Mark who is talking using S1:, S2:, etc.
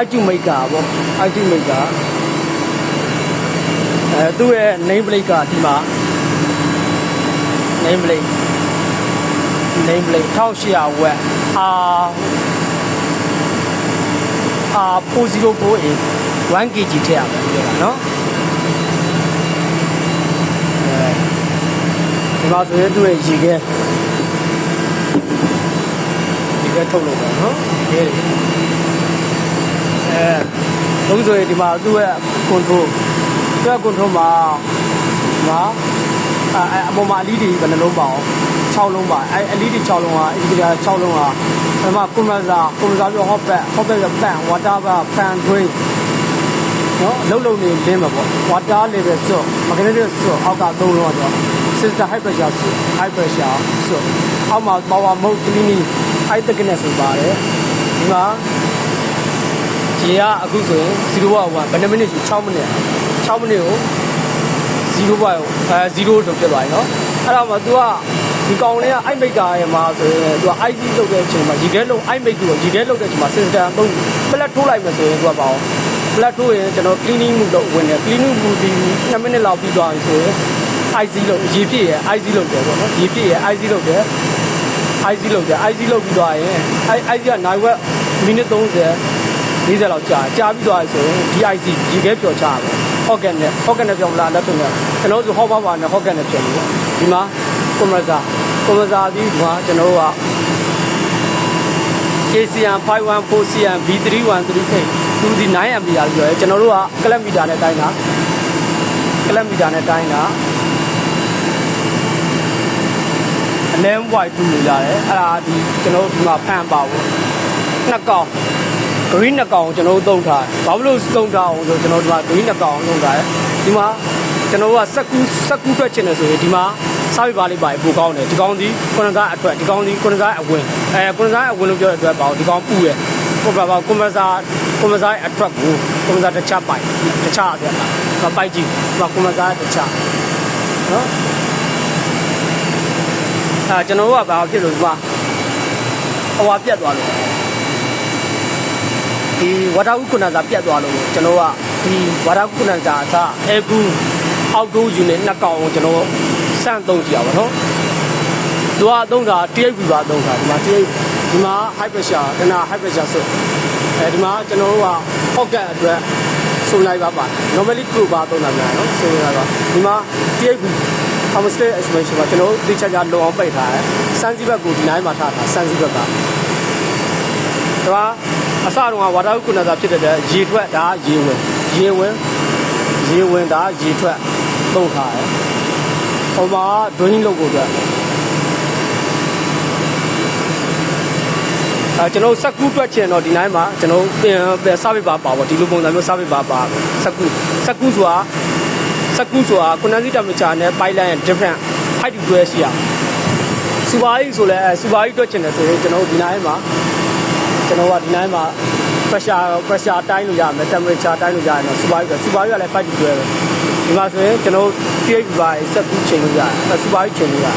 S1: iQ maker ပေါ့ iQ maker သူ့ရဲ့ name plate ကဒီမှာ name plate 1800 watt R404A 1 kg ထည့်ရမယ်ပြောတာเนาะဒီမှာဆိုရင်သူ့ရဲ့ရေခဲထုတ်လို့ပေါ့နော်ရေလုံးဆိုရင်ဒီမှာသူ့ရဲ့ control မှာအပေါ်မှာအလီဒီဘယ်နှလုံးပါအောင်6လုံးပါအလီဒီ6လုံးကဒီက6လုံးကပထမကွန်မစာပြောဟော့ဘက်ပြောပန်ဝါတာကဖန်တွင်းနော်လုံးနေလင်းမှာပေါ့ဝါတာ level ဆိုမဂနတစ်ဆိုအောက်က3လုံးတော့ sister high pressure ဆိုအောက်မှာ power mode cleaning high thickness ဆိုပါတယ်ဒီမှာရေကအခုဆိုရင်0.1ဘယ်နှမိနစ်6မိနစ်ကို0.0လို့ဖြစ်သွားပြီเนาะအဲ့ဒါမှ तू ကဒီကောင်လေးက ice maker ရဲ့မှာဆိုရင် तू က IC လုပ်တဲ့အချိန်မှာရေခဲလုံး ice make ကိုရေခဲလုပ်တဲ့အချိန်မှာ system သုံး plug ထိုးလိုက်မှဆိုရင် तू ကပါအောင် plug ထိုးရင်ကျွန်တော် cleaning မှုလုပ်ဝင်တယ် cleaning မှုဒီ2မိနစ်လောက်ပြီးသွားပြီဆိုရင် IC လုပ်ရေပြည့်ရဲ့ IC လုပ်တယ်ပေါ့နော်ရေပြည့်ရဲ့ IC လုပ်တယ် IC လုပ်ပြီးသွားရင် IC ကနိုင်ဝက်မိနစ်30 40လောက်ကြာပြီးသွားပြီဆိုရင် DIC ရေခဲပျော်ချရမယ်ဟော့ကန်နဲ့ပြောင်းလာလက်ဖြစ်နေကျွန်တော်တို့ဟောပါနဲ့ဟော့ကန်နဲ့ဖြစ်နေဒီမှာကွန်ပရက်ဆာဒီကကျွန်တော်တို့က KCM 514 CM B3138 2D 9 ampere ပြောရဲကျွန်တော်တို့ကကလပ်မီတာနဲ့တိုင်းတာအနည်းဝိုက်တူလို့ရတယ်အဲ့ဒါဒီကျွန်တော်တို့ဒီမှာဖန်ပါဘူးနှစ်ကောင် green နှစ်ကောင်ကျွန်တော်တို့သုံးထားဘာလို့သုံးထားအောင်ဆိုကျွန်တော်တို့ဒီမှာ green နှစ်ကောင်သုံးထားတယ်ဒီမှာကျွန်တော်တို့ကစက်ကူးထွက်ချင်တယ်ဆိုရင်ဒီမှာစားပြပါလေးပါပိုကောင်းတယ်ဒီကောင်ဒီကွန်ကားအထွက်ဒီကောင်ဒီကွန်ကားအဝင်ကွန်ကားအဝင်လို့ပြောတဲ့အတွက်ပေါ့ဒီကောင်ပူရယ်ကွန်ပရက်ဆာအထွက်ကိုကွန်ပရက်ဆာတစ်ချက်ပိုက်တစ်ချက်အတွက်ပိုက်ကြည့်ဒီမှာကွန်ပရက်ဆာတစ်ချက်နော်ကျွန်တော်တို့ကဘာဖြစ်လို့ဒီမှာအဝါပြတ်သွားလို့ဒီဝါတာကူကွန်ဒန်ဆာပြတ်သွားလို့ကျွန်တော်ကဒီဝါတာကူကွန်ဒန်ဆာအစားအဲကူအောက်ကူယူနေနှစ်ကောင်ကိုကျွန်တော်စမ်းသုံးကြည့်ရပါတော့သူကသုံးတာ THB ပါသုံးတာဒီမှာ ဒီမှာ high pressure ကနာ high pressure ဆိုဒီမှာကျွန်တော်တို့က pocket အတွက်ဆိုလိုက်ပါ normally crew ပါသုံးတာများနော်ဆိုလိုက်ပါဒီမှာ THB thermostat expansion ပါကျွန်တော်တို့တိကျလုံအောင်ပိတ်ထားတယ်စမ်းစီဘက်ကိုဒီနိုင်မှာထားတာစမ်းစီဘက်ကဒါအစတုန်းကဝါတာကုနာသာဖြစ်တဲ့ရေထွက်ဒါရေဝင်ဒါရေထွက်သုံးထားတယ်ဟိုမှာ drain လုပ်ဖို့အတွက်ကျွန်တော်စက်ကူးတွက်ချင်တော့ဒီနိုင်မှာကျွန်တော်ပြန်စားပေးပါပေါ့ဒီလိုပုံစံမျိုးစားပေးပါစက်ကူးဆိုတာကွန်ဒန်စီတမ်ပရေချာနဲ့ပိုက်လိုင်းရဲ့ different height to pressure ရှိရစူပါကြီးဆိုလဲစူပါကြီးတွက်ချင်တယ်ဆိုရင်ကျွန်တော်ဒီနိုင်မှာpressure တိုင်းလို့ရမယ် temperature တိုင်းလို့ရရင်တော့စူပါကြီးကလည်း height to pressure ပဲဒီမှာဆိုရင်ကျွန်တော် THB ပါစက်ကူးချိန်လို့ရတယ်စူပါကြီးချိန်လို့ရတယ်